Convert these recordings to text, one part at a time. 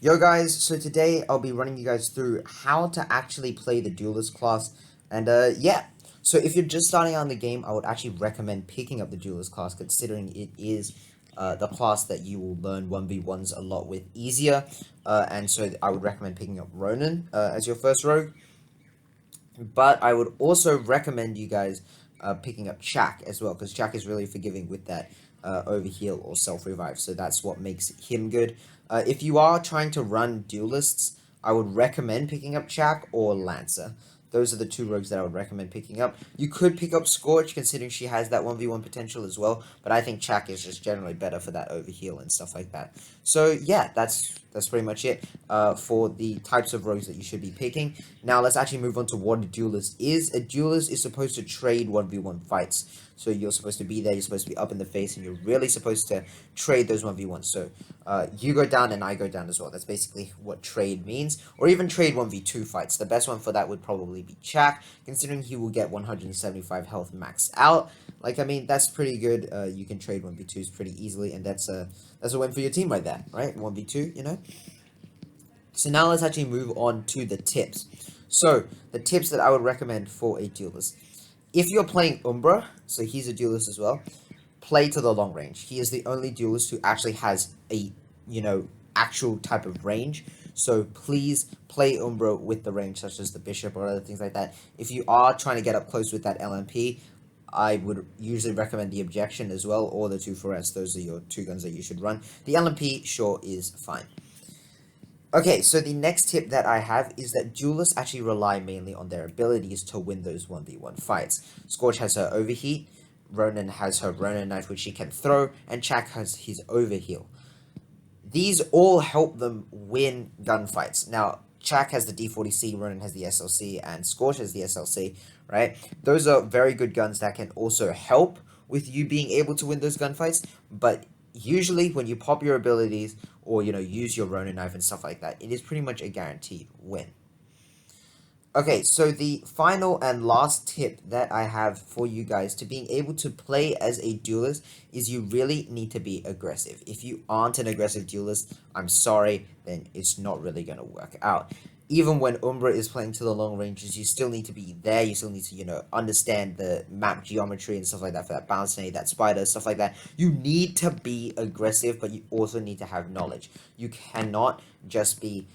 Yo guys, so today I'll be running you guys through how to actually play the Duelist class, and yeah, so if you're just starting out in the game, I would actually recommend picking up the Duelist class, considering it is the class that you will learn 1v1s a lot with easier, and so I would recommend picking up Ronin as your first rogue, but I would also recommend you guys picking up Chak as well, because Chak is really forgiving with that overheal or self-revive, so that's what makes him good. If you are trying to run duelists, I would recommend picking up Chak or Lancer. Those are the two rogues that I would recommend picking up. You could pick up Scorch, considering she has that 1v1 potential as well, but I think Chak is just generally better for that overheal and stuff like that. So yeah, that's pretty much it for the types of rogues that you should be picking. Now let's actually move on to what a duelist is. A duelist is supposed to trade 1v1 fights. So you're supposed to be there, you're supposed to be up in the face, and you're really supposed to trade those 1v1s. So you go down and I go down as well. That's basically what trade means. Or even trade 1v2 fights. The best one for that would probably be Chak, considering he will get 175 health maxed out. Like, I mean, that's pretty good. You can trade 1v2s pretty easily, and that's a win for your team right there, right? 1v2, you know? So now let's actually move on to the tips. So, the tips that I would recommend for a duelist. If you're playing Umbra, so he's a duelist as well, play to the long range. He is the only duelist who actually has a, actual type of range. So please play Umbra with the range, such as the Bishop or other things like that. If you are trying to get up close with that LMP, I would usually recommend the Objection as well, or the 2-4S. Those are your two guns that you should run. The LMP, sure, is fine. Okay, so the next tip that I have is that duelists actually rely mainly on their abilities to win those 1v1 fights. Scorch has her overheat, Ronin has her Ronin knife which she can throw, and Chak has his overheal. These all help them win gunfights. Now, Chak has the D40C, Ronin has the SLC, and Scorch has the SLC, right? Those are very good guns that can also help with you being able to win those gunfights, but usually when you pop your abilities or, use your Ronin knife and stuff like that, it is pretty much a guaranteed win. Okay, so the final and last tip that I have for you guys to being able to play as a duelist is you really need to be aggressive. If you aren't an aggressive duelist, I'm sorry, then it's not really going to work out. Even when Umbra is playing to the long ranges, you still need to be there. You still need to, understand the map geometry and stuff like that for that bounce nade, that spider, stuff like that. You need to be aggressive, but you also need to have knowledge. You cannot just be,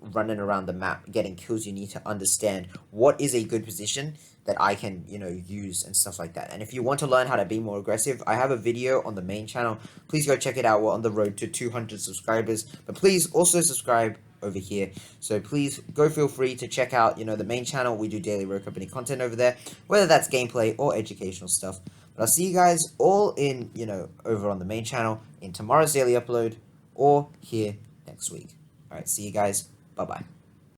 running around the map getting kills. You need to understand what is a good position that I can, use and stuff like that. And if you want to learn how to be more aggressive, I have a video on the main channel. Please go check it out. We're on the road to 200 subscribers. But please also subscribe over here. So please go feel free to check out, the main channel. We do daily Rogue Company content over there, whether that's gameplay or educational stuff. But I'll see you guys all in, over on the main channel in tomorrow's daily upload or here next week. Alright, see you guys. Bye-bye.